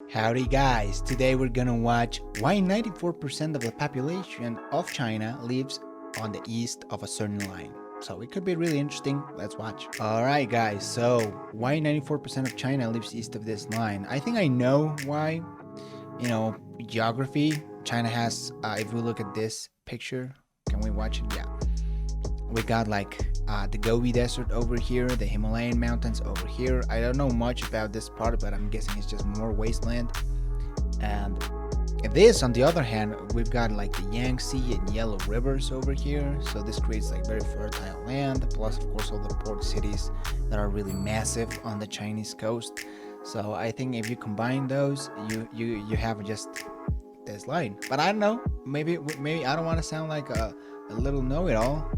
Howdy guys, today we're gonna watch why 94% of the population of China lives on the east of a certain line. So it could be really interesting, let's watch. Alright guys, so why 94% of China lives east of this line? I think I know why. Geography. China has, if we look at this picture, can we watch it? Yeah. We got like the Gobi Desert over here, the Himalayan mountains over here. I don't know much about this part, but I'm guessing it's just more wasteland. And this, on the other hand, we've got like the Yangtze and Yellow rivers over here. So this creates like very fertile land, plus of course all the port cities that are really massive on the Chinese coast. So I think if you combine those, you have just this line. But I don't know. Maybe I don't want to sound like a little know-it-all.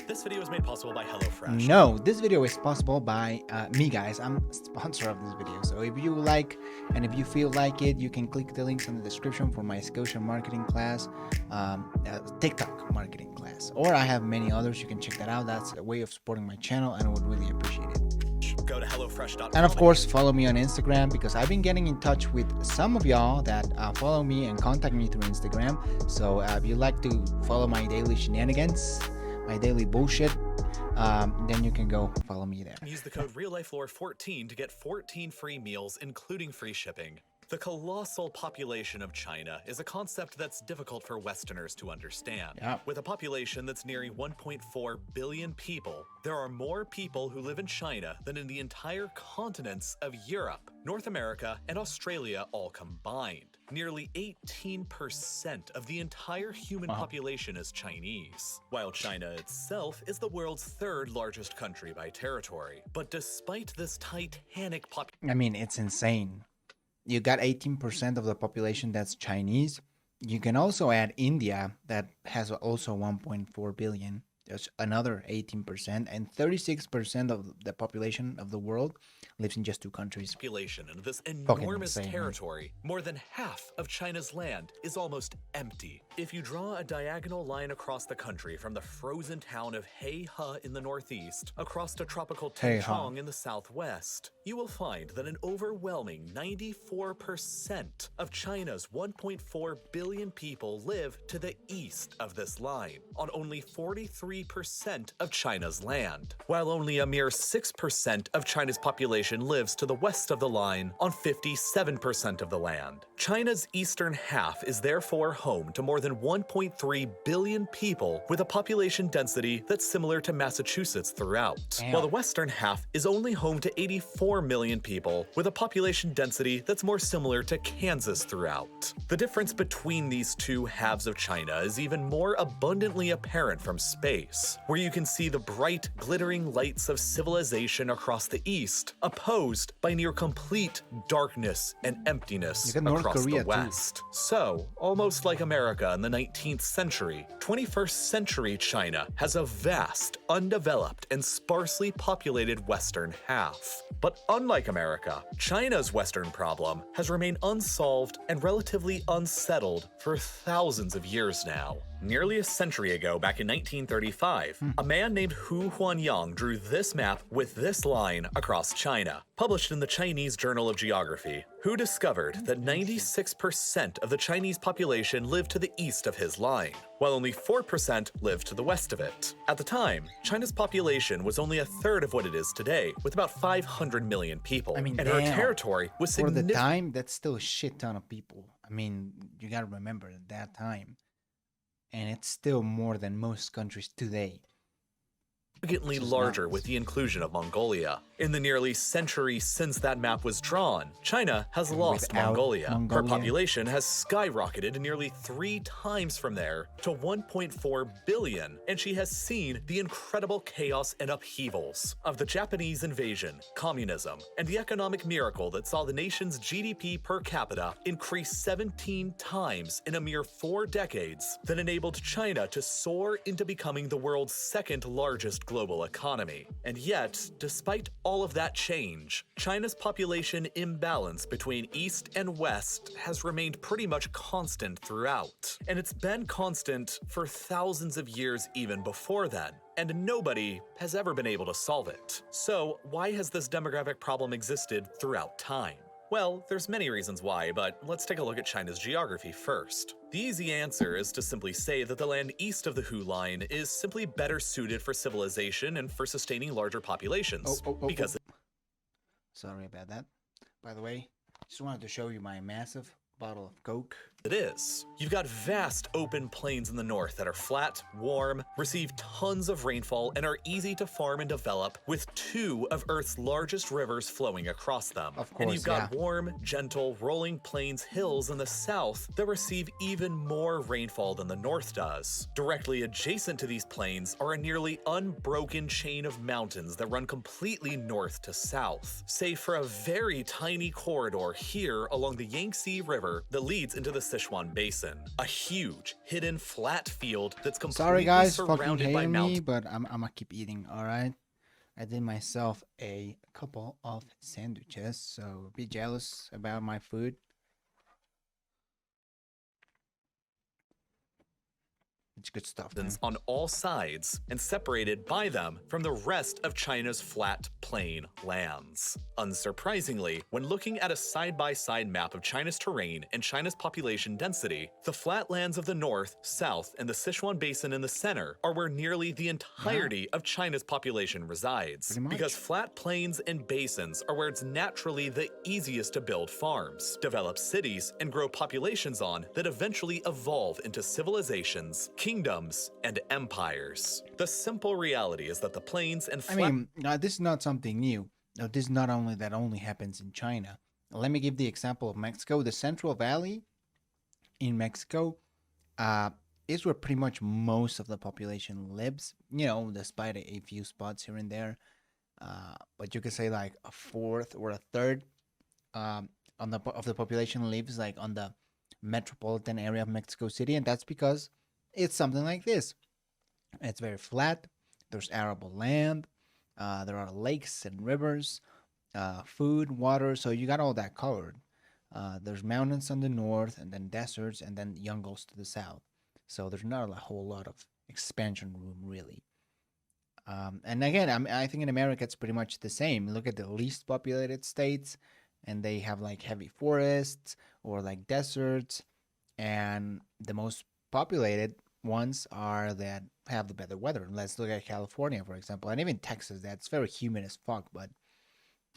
This video is made possible by HelloFresh. No, this video is possible by me, guys. I'm a sponsor of this video. So if you like and if you feel like it, you can click the links in the description for my Skillshare marketing class, TikTok marketing class. Or I have many others. You can check that out. That's a way of supporting my channel and I would really appreciate it. Go to HelloFresh.com. And of course, follow me on Instagram because I've been getting in touch with some of y'all that follow me and contact me through Instagram. So if you'd like to follow my daily shenanigans, my daily bullshit, then you can go follow me there. Use the code RealLifeLore14 to get 14 free meals, including free shipping. The colossal population of China is a concept that's difficult for Westerners to understand. Yeah. With a population that's nearing 1.4 billion people, there are more people who live in China than in the entire continents of Europe, North America, and Australia all combined. Nearly 18% of the entire human population is Chinese, while China itself is the world's third largest country by territory. But despite this titanic population, I mean, it's insane. You got 18% of the population that's Chinese. You can also add India that has also 1.4 billion. There's another 18%, and 36% of the population of the world lives in just two countries. Population in this Fucking enormous insane, territory, more than half of China's land is almost empty. If you draw a diagonal line across the country from the frozen town of Heihe in the northeast across to tropical Taichung in the southwest, you will find that an overwhelming 94% of China's 1.4 billion people live to the east of this line, on only 43% of China's land, while only a mere 6% of China's population lives to the west of the line on 57% of the land. China's eastern half is therefore home to more than 1.3 billion people with a population density that's similar to Massachusetts throughout, while the western half is only home to 84 million people with a population density that's more similar to Kansas throughout. The difference between these two halves of China is even more abundantly apparent from space, where you can see the bright, glittering lights of civilization across the east, opposed by near complete darkness and emptiness across the west. So, almost like America in the 19th century, 21st century China has a vast, undeveloped, and sparsely populated western half. But unlike America, China's western problem has remained unsolved and relatively unsettled for thousands of years now. Nearly a century ago, back in 1935, a man named Hu Huanyang drew this map with this line across China. Published in the Chinese Journal of Geography, Hu discovered that 96% of the Chinese population lived to the east of his line, while only 4% lived to the west of it. At the time, China's population was only a third of what it is today, with about 500 million people. I mean, and damn. her territory was For the significant. time, that's still a shit ton of people. I mean, you gotta remember at that time. And it's still more than most countries today. Significantly larger with the inclusion of Mongolia. In the nearly century since that map was drawn, China has lost Mongolia. Her population has skyrocketed nearly 3 times from there to 1.4 billion, and she has seen the incredible chaos and upheavals of the Japanese invasion, communism, and the economic miracle that saw the nation's GDP per capita increase 17 times in a mere 4 decades that enabled China to soar into becoming the world's second largest global economy. And yet, despite all of that change, China's population imbalance between East and West has remained pretty much constant throughout. And it's been constant for thousands of years even before then, and nobody has ever been able to solve it. So why has this demographic problem existed throughout time? Well, there's many reasons why, but let's take a look at China's geography first. The easy answer is to simply say that the land east of the Hu Line is simply better suited for civilization and for sustaining larger populations, because sorry about that. By the way, just wanted to show you my massive bottle of Coke. it is. You've got vast open plains in the north that are flat, warm, receive tons of rainfall, and are easy to farm and develop, with two of Earth's largest rivers flowing across them. Of course, and you've got warm, gentle, rolling plains hills in the south that receive even more rainfall than the north does. Directly adjacent to these plains are a nearly unbroken chain of mountains that run completely north to south, save for a very tiny corridor here along the Yangtze River that leads into the Sichuan Basin, a huge, hidden, flat field that's completely Sorry guys, fucking surrounded by hating me, mountains. but I'm gonna keep eating, alright? I did myself a couple of sandwiches, so be jealous about my food. It's good stuff, man. On all sides and separated by them from the rest of China's flat plain lands. Unsurprisingly, when looking at a side-by-side map of China's terrain and China's population density, the flatlands of the north, south, and the Sichuan Basin in the center are where nearly the entirety of China's population resides. Pretty much. Because flat plains and basins are where it's naturally the easiest to build farms, develop cities, and grow populations on that eventually evolve into civilizations, kingdoms, and empires. The simple reality is that the plains and this is not something new. No, this is not only that only happens in China. Let me give the example of Mexico. The Central Valley in Mexico is where pretty much most of the population lives. You know, despite a few spots here and there. But you could say like a fourth or a third of the population lives like on the metropolitan area of Mexico City, and that's because it's something like this. It's very flat. There's arable land. There are lakes and rivers, food, water. So you got all that covered. There's mountains on the north, and then deserts, and then jungles to the south. So there's not a whole lot of expansion room, really. And again, I think in America it's pretty much the same. Look at the least populated states, and they have like heavy forests or like deserts, and the most populated ones are that have the better weather. Let's look at California, for example, and even Texas. That's very humid as fuck, but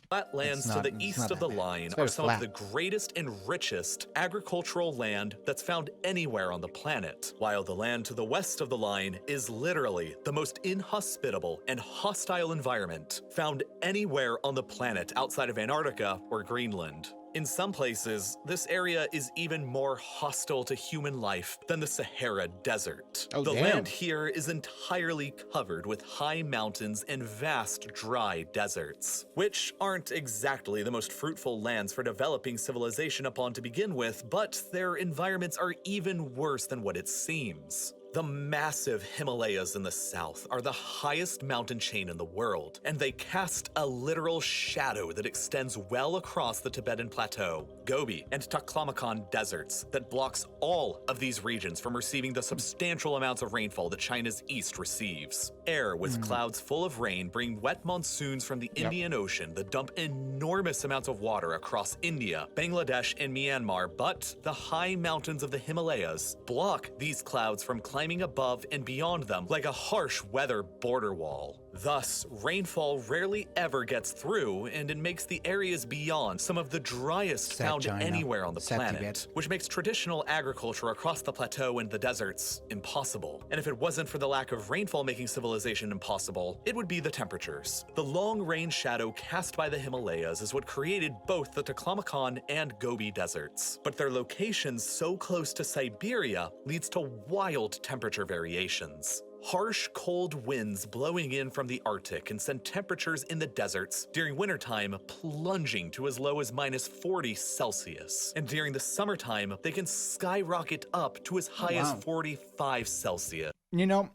flatlands to the east of the line are some of the greatest and richest agricultural land that's found anywhere on the planet, while the land to the west of the line is literally the most inhospitable and hostile environment found anywhere on the planet outside of Antarctica or Greenland. In some places, this area is even more hostile to human life than the Sahara Desert. The land here is entirely covered with high mountains and vast dry deserts, which aren't exactly the most fruitful lands for developing civilization upon to begin with, but their environments are even worse than what it seems. The massive Himalayas in the south are the highest mountain chain in the world, and they cast a literal shadow that extends well across the Tibetan Plateau, Gobi, and Taklamakan deserts that blocks all of these regions from receiving the substantial amounts of rainfall that China's east receives. Air with clouds full of rain bring wet monsoons from the Indian Ocean that dump enormous amounts of water across India, Bangladesh, and Myanmar, but the high mountains of the Himalayas block these clouds from climbing above and beyond them like a harsh weather border wall. Thus, rainfall rarely ever gets through, and it makes the areas beyond some of the driest found anywhere on the planet, which makes traditional agriculture across the plateau and the deserts impossible. And if it wasn't for the lack of rainfall making civilization impossible, it would be the temperatures. The long-range shadow cast by the Himalayas is what created both the Taklamakan and Gobi deserts. But their locations so close to Siberia leads to wild temperature variations. Harsh, cold winds blowing in from the Arctic can send temperatures in the deserts during wintertime plunging to as low as -40 Celsius. And during the summertime, they can skyrocket up to as high as 45 Celsius. You know,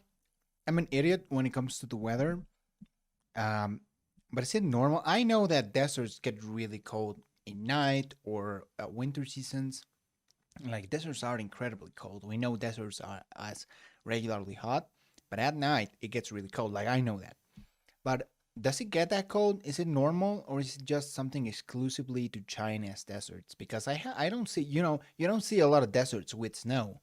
I'm an idiot when it comes to the weather. But is it normal? I know that deserts get really cold in night or winter seasons. Like deserts are incredibly cold. We know deserts are as regularly hot, but at night it gets really cold. Like I know that. But does it get that cold? Is it normal, or is it just something exclusively to China's deserts? Because I don't see, you don't see a lot of deserts with snow,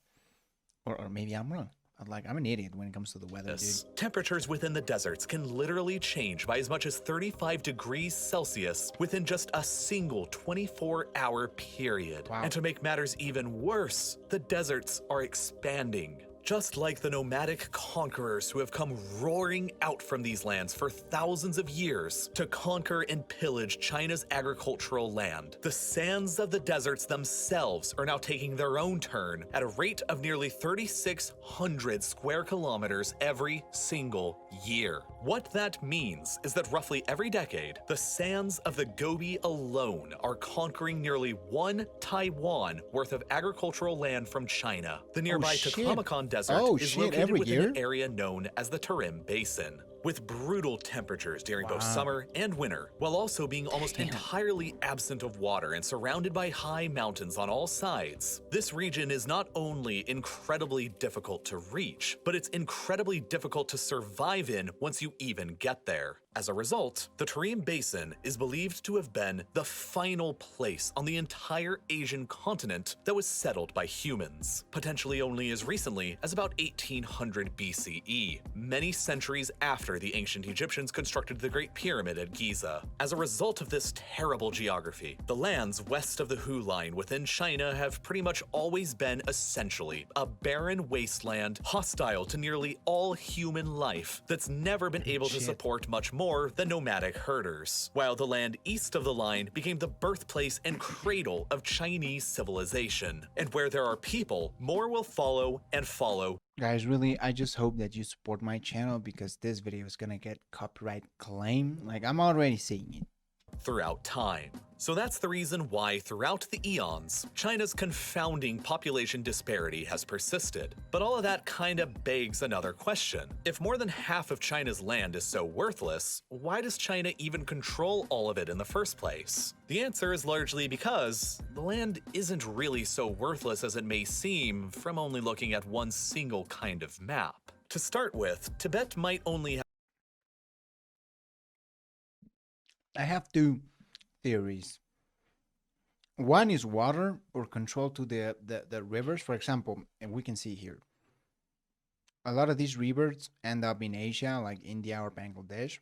or maybe I'm wrong. I'm an idiot when it comes to the weather, dude. Temperatures within the deserts can literally change by as much as 35 degrees Celsius within just a single 24-hour period. Wow. And to make matters even worse, the deserts are expanding. Just like the nomadic conquerors who have come roaring out from these lands for thousands of years to conquer and pillage China's agricultural land, the sands of the deserts themselves are now taking their own turn at a rate of nearly 3,600 square kilometers every single year. What that means is that roughly every decade, the sands of the Gobi alone are conquering nearly one Taiwan worth of agricultural land from China. The nearby Taklamakan Desert is located within an area known as the Tarim Basin, with brutal temperatures during both summer and winter, while also being almost entirely absent of water and surrounded by high mountains on all sides. This region is not only incredibly difficult to reach, but it's incredibly difficult to survive in once you even get there. As a result, the Tarim Basin is believed to have been the final place on the entire Asian continent that was settled by humans, potentially only as recently as about 1800 BCE, many centuries after the ancient Egyptians constructed the Great Pyramid at Giza. As a result of this terrible geography, the lands west of the Hu Line within China have pretty much always been essentially a barren wasteland hostile to nearly all human life that's never been able to support much more than nomadic herders, while the land east of the line became the birthplace and cradle of Chinese civilization. And where there are people, more will follow and follow. Guys, really, I just hope that you support my channel because this video is gonna get copyright claim. Like, I'm already seeing it. Throughout time. So that's the reason why throughout the eons, China's confounding population disparity has persisted. But all of that kind of begs another question. If more than half of China's land is so worthless, why does China even control all of it in the first place? The answer is largely because the land isn't really so worthless as it may seem from only looking at one single kind of map. To start with, Tibet might only have I have two theories. One is water or control to the rivers. For example, and we can see here, a lot of these rivers end up in Asia, like India or Bangladesh.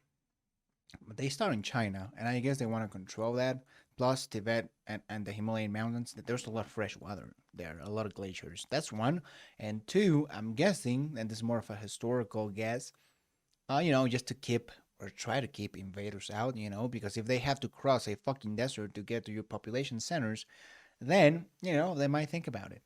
But they start in China, and I guess they want to control that. Plus Tibet and the Himalayan mountains, there's a lot of fresh water there, a lot of glaciers. That's one. And two, I'm guessing, and this is more of a historical guess, just to keep or try to keep invaders out, because if they have to cross a fucking desert to get to your population centers, then, they might think about it.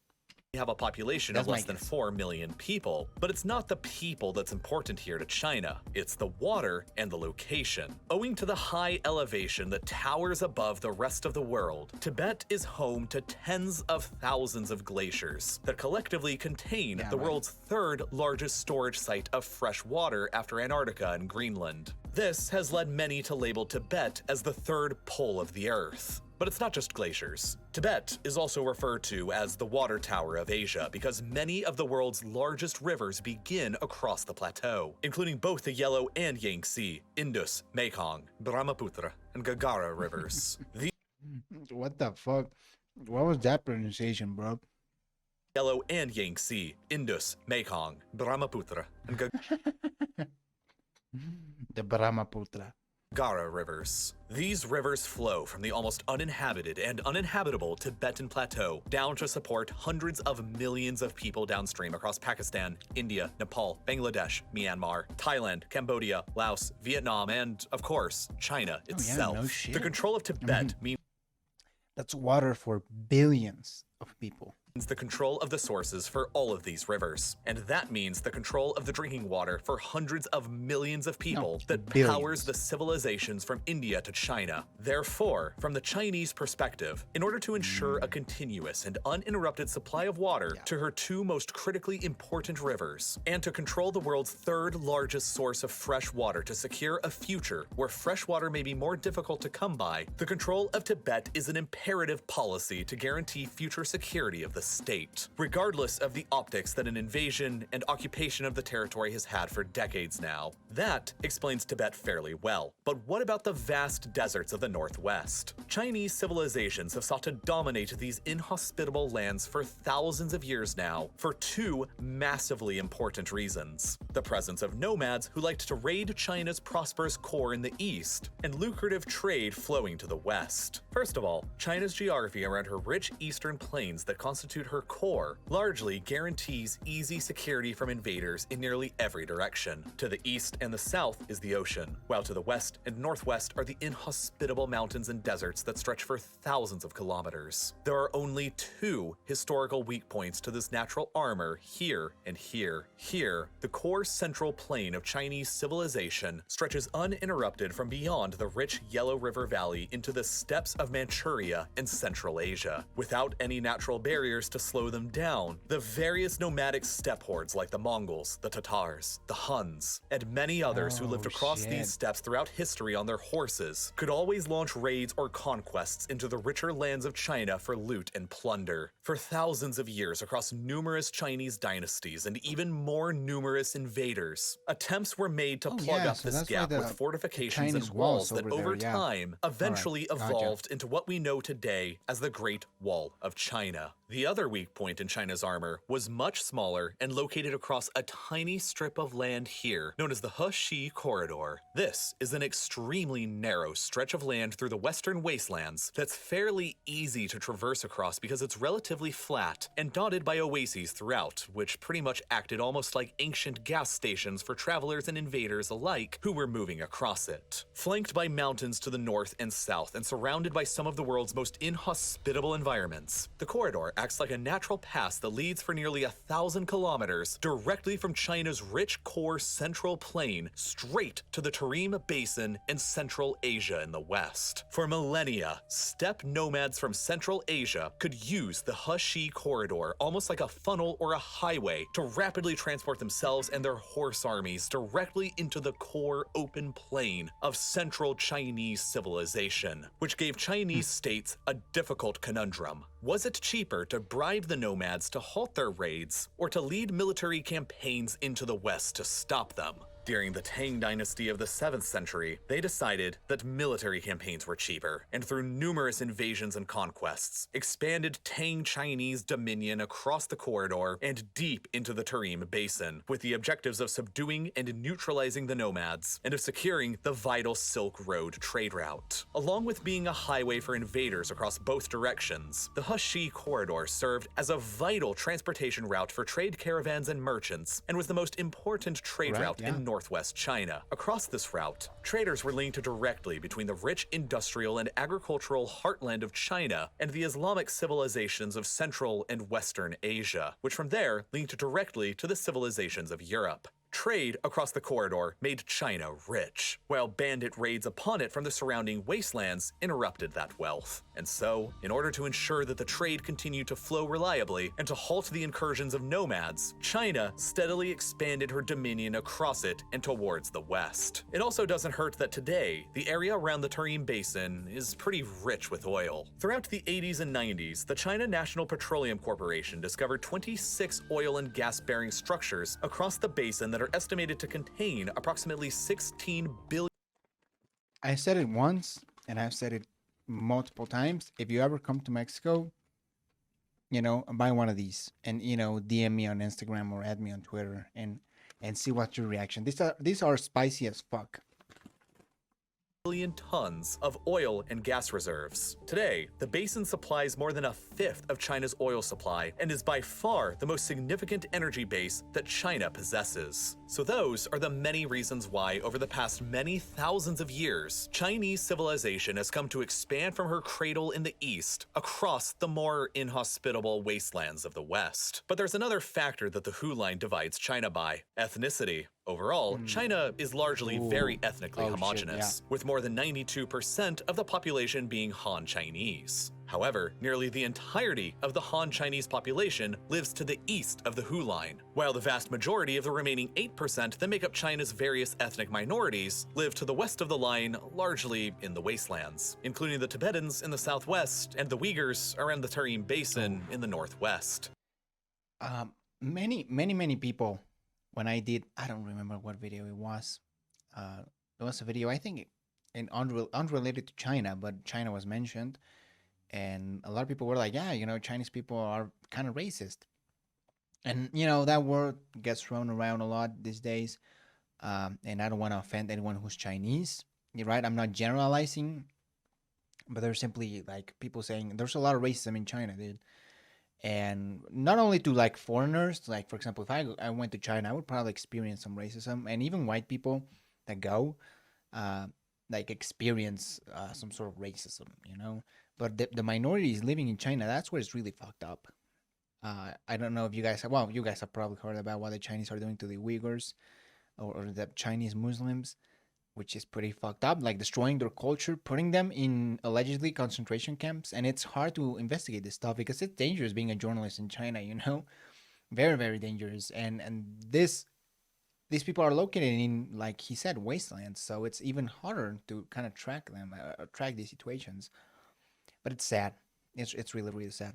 We have a population of less than 4 million people, but it's not the people that's important here to China. It's the water and the location. Owing to the high elevation that towers above the rest of the world, Tibet is home to tens of thousands of glaciers that collectively contain the world's third largest storage site of fresh water after Antarctica and Greenland. This has led many to label Tibet as the third pole of the Earth. But it's not just glaciers. Tibet is also referred to as the water tower of Asia because many of the world's largest rivers begin across the plateau, including both the Yellow and Yangtze, Indus, Mekong, Brahmaputra, and Gangara rivers. What the fuck? What was that pronunciation, bro? Yellow and Yangtze, Indus, Mekong, Brahmaputra, and the Brahmaputra. Gangara rivers. These rivers flow from the almost uninhabited and uninhabitable Tibetan plateau down to support hundreds of millions of people downstream across Pakistan, India, Nepal, Bangladesh, Myanmar, Thailand, Cambodia, Laos, Vietnam, and, of course, China itself. No shit. The control of Tibet means that's water for billions of people. the control of the sources for all of these rivers. And that means the control of the drinking water for hundreds of millions of people that billions. powers the civilizations from India to China. Therefore, from the Chinese perspective, in order to ensure a continuous and uninterrupted supply of water to her two most critically important rivers, and to control the world's third largest source of fresh water to secure a future where fresh water may be more difficult to come by, the control of Tibet is an imperative policy to guarantee future security of the state, regardless of the optics that an invasion and occupation of the territory has had for decades now. That explains Tibet fairly well. But what about the vast deserts of the Northwest? Chinese civilizations have sought to dominate these inhospitable lands for thousands of years now for two massively important reasons: the presence of nomads who liked to raid China's prosperous core in the east, and lucrative trade flowing to the west. First of all, China's geography around her rich eastern plains that constitute her core largely guarantees easy security from invaders in nearly every direction. To the east and the south is the ocean, while to the west and northwest are the inhospitable mountains and deserts that stretch for thousands of kilometers. There are only two historical weak points to this natural armor here and here. Here, the core central plain of Chinese civilization stretches uninterrupted from beyond the rich Yellow River Valley into the steppes of Manchuria and Central Asia, without any natural barriers to slow them down. The various nomadic steppe hordes like the Mongols, the Tatars, the Huns, and many others who lived across these steppes throughout history on their horses could always launch raids or conquests into the richer lands of China for loot and plunder. For thousands of years across numerous Chinese dynasties and even more numerous invaders, attempts were made to plug up this gap with fortifications and walls that over time eventually evolved into what we know today as the Great Wall of China. The other weak point in China's armor was much smaller and located across a tiny strip of land here, known as the He Corridor. This is an extremely narrow stretch of land through the western wastelands that's fairly easy to traverse across because it's relatively flat and dotted by oases throughout, which pretty much acted almost like ancient gas stations for travelers and invaders alike who were moving across it. Flanked by mountains to the north and south and surrounded by some of the world's most inhospitable environments, the corridor acts like a natural pass that leads for nearly 1,000 kilometers directly from China's rich core central plain straight to the Tarim Basin and Central Asia in the west. For millennia, steppe nomads from Central Asia could use the He Corridor almost like a funnel or a highway to rapidly transport themselves and their horse armies directly into the core open plain of central Chinese civilization, which gave Chinese states a difficult conundrum. Was it cheaper to bribe the nomads to halt their raids, or to lead military campaigns into the west to stop them? During the Tang dynasty of the 7th century, they decided that military campaigns were cheaper, and through numerous invasions and conquests, expanded Tang Chinese dominion across the corridor and deep into the Tarim Basin, with the objectives of subduing and neutralizing the nomads, and of securing the vital Silk Road trade route. Along with being a highway for invaders across both directions, the He Corridor served as a vital transportation route for trade caravans and merchants, and was the most important trade route in northwest China. Across this route, traders were linked directly between the rich industrial and agricultural heartland of China and the Islamic civilizations of Central and Western Asia, which from there linked directly to the civilizations of Europe. Trade across the corridor made China rich, while bandit raids upon it from the surrounding wastelands interrupted that wealth. And so, in order to ensure that the trade continued to flow reliably and to halt the incursions of nomads, China steadily expanded her dominion across it and towards the west. It also doesn't hurt that today, the area around the Tarim Basin is pretty rich with oil. Throughout the 80s and 90s, the China National Petroleum Corporation discovered 26 oil and gas-bearing structures across the basin that are estimated to contain approximately 16 billion. I said it once, and I've said it multiple times. If you ever come to Mexico, buy one of these, and DM me on Instagram or add me on Twitter, and see what's your reaction. These are spicy as fuck. Billion tons of oil and gas reserves. Today, the basin supplies more than a fifth of China's oil supply and is by far the most significant energy base that China possesses. So those are the many reasons why, over the past many thousands of years, Chinese civilization has come to expand from her cradle in the east across the more inhospitable wastelands of the west. But there's another factor that the Hu line divides China by: ethnicity. Overall, China is largely very ethnically homogenous, with more than 92% of the population being Han Chinese. However, nearly the entirety of the Han Chinese population lives to the east of the Hu line, while the vast majority of the remaining 8% that make up China's various ethnic minorities live to the west of the line, largely in the wastelands, including the Tibetans in the southwest and the Uyghurs around the Tarim Basin in the northwest. Many people, when I don't remember what video it was. It was a video, I think, unrelated to China, but China was mentioned. And a lot of people were like, yeah, Chinese people are kind of racist. And, that word gets thrown around a lot these days. And I don't want to offend anyone who's Chinese. You're right. I'm not generalizing, but there's simply like people saying there's a lot of racism in China, dude. And not only to like foreigners, like for example, if I went to China, I would probably experience some racism, and even white people that go, like experience some sort of racism, But the minorities living in China, that's where it's really fucked up. I don't know if you guys you guys have probably heard about what the Chinese are doing to the Uyghurs or the Chinese Muslims, which is pretty fucked up, like destroying their culture, putting them in allegedly concentration camps. And it's hard to investigate this stuff because it's dangerous being a journalist in China, very, very dangerous. And these people are located in, like he said, wastelands. So it's even harder to kind of track them, track these situations. But it's sad. It's really, really sad.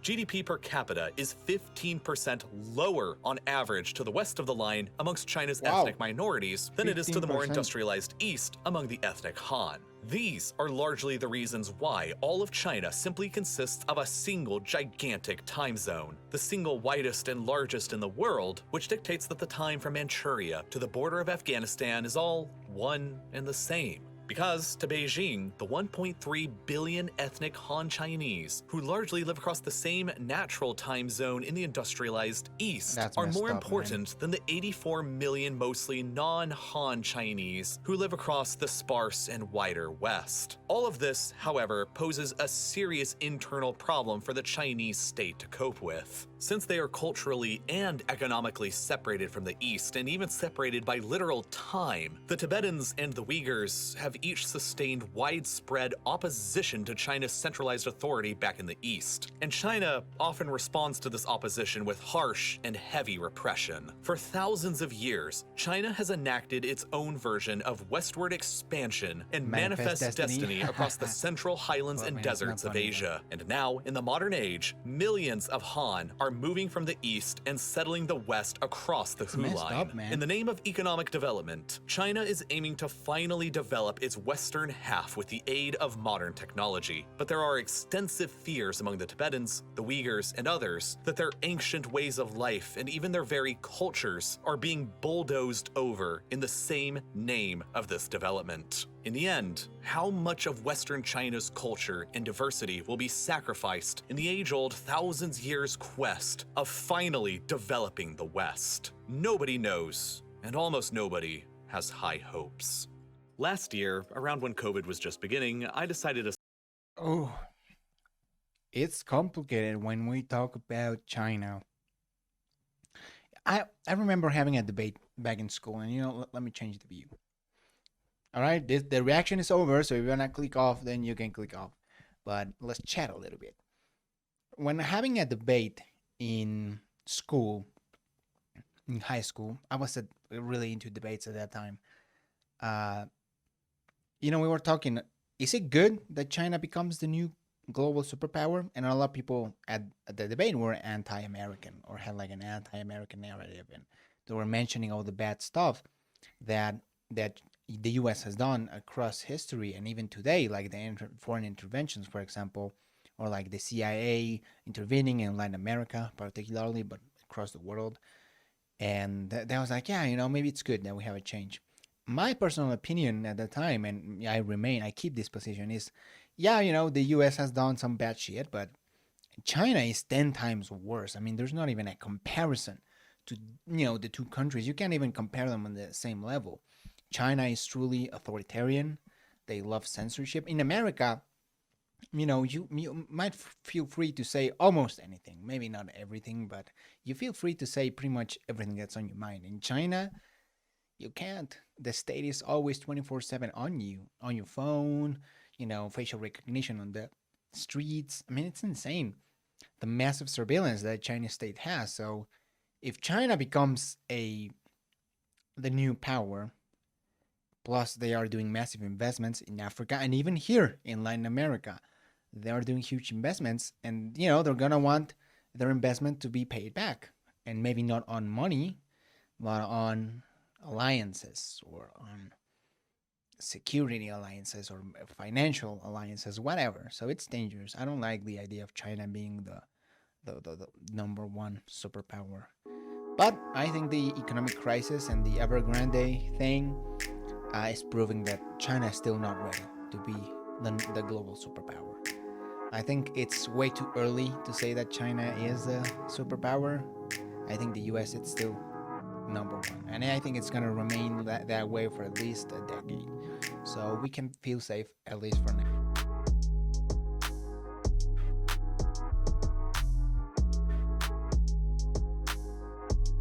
GDP per capita is 15% lower on average to the west of the line amongst China's ethnic minorities than it is to the more 15%. industrialized east among the ethnic Han. These are largely the reasons why all of China simply consists of a single gigantic time zone, the single widest and largest in the world, which dictates that the time from Manchuria to the border of Afghanistan is all one and the same. Because to Beijing, the 1.3 billion ethnic Han Chinese, who largely live across the same natural time zone in the industrialized East, are more important than the 84 million mostly non-Han Chinese who live across the sparse and wider West. All of this, however, poses a serious internal problem for the Chinese state to cope with. Since they are culturally and economically separated from the East, and even separated by literal time, the Tibetans and the Uyghurs have each sustained widespread opposition to China's centralized authority back in the East. And China often responds to this opposition with harsh and heavy repression. For thousands of years, China has enacted its own version of westward expansion and manifest destiny across the central highlands and deserts of Asia. And now, in the modern age, millions of Han are moving from the east and settling the west across the Hu line. In the name of economic development, China is aiming to finally develop its western half with the aid of modern technology. But there are extensive fears among the Tibetans, the Uyghurs, and others that their ancient ways of life and even their very cultures are being bulldozed over in the same name of this development. In the end, how much of Western China's culture and diversity will be sacrificed in the age-old thousands years quest of finally developing the West? Nobody knows, and almost nobody has high hopes. Last year, around when COVID was just beginning, I decided to... Oh, it's complicated when we talk about China. I remember having a debate back in school, and let me change the view. All right, the reaction is over, so if you want to click off, then you can click off. But let's chat a little bit. When having a debate in school, in high school, I was really into debates at that time. We were talking, is it good that China becomes the new global superpower? And a lot of people at the debate were anti-American or had like an anti-American narrative, and they were mentioning all the bad stuff that the U.S. has done across history and even today, like the foreign interventions, for example, or like the CIA intervening in Latin America, particularly, but across the world. And that was like, yeah, maybe it's good that we have a change. My personal opinion at the time, and I keep this position, is, the U.S. has done some bad shit, but China is 10 times worse. I mean, there's not even a comparison. to the two countries. You can't even compare them on the same level. China is truly authoritarian. They love censorship. In America, you might feel free to say almost anything. Maybe not everything, but you feel free to say pretty much everything that's on your mind. In China, you can't. The state is always 24/7 on you, on your phone, facial recognition on the streets. I mean, it's insane. The massive surveillance that Chinese state has. So if China becomes the new power, plus they are doing massive investments in Africa and even here in Latin America, they are doing huge investments, and they're gonna want their investment to be paid back, and maybe not on money, but on alliances or on security alliances or financial alliances, whatever. So it's dangerous. I don't like the idea of China being the number one superpower. But I think the economic crisis and the Evergrande thing is proving that China is still not ready to be the global superpower. I think it's way too early to say that China is a superpower. I think the US is still number one, and I think it's gonna remain that way for at least a decade. So we can feel safe at least for now.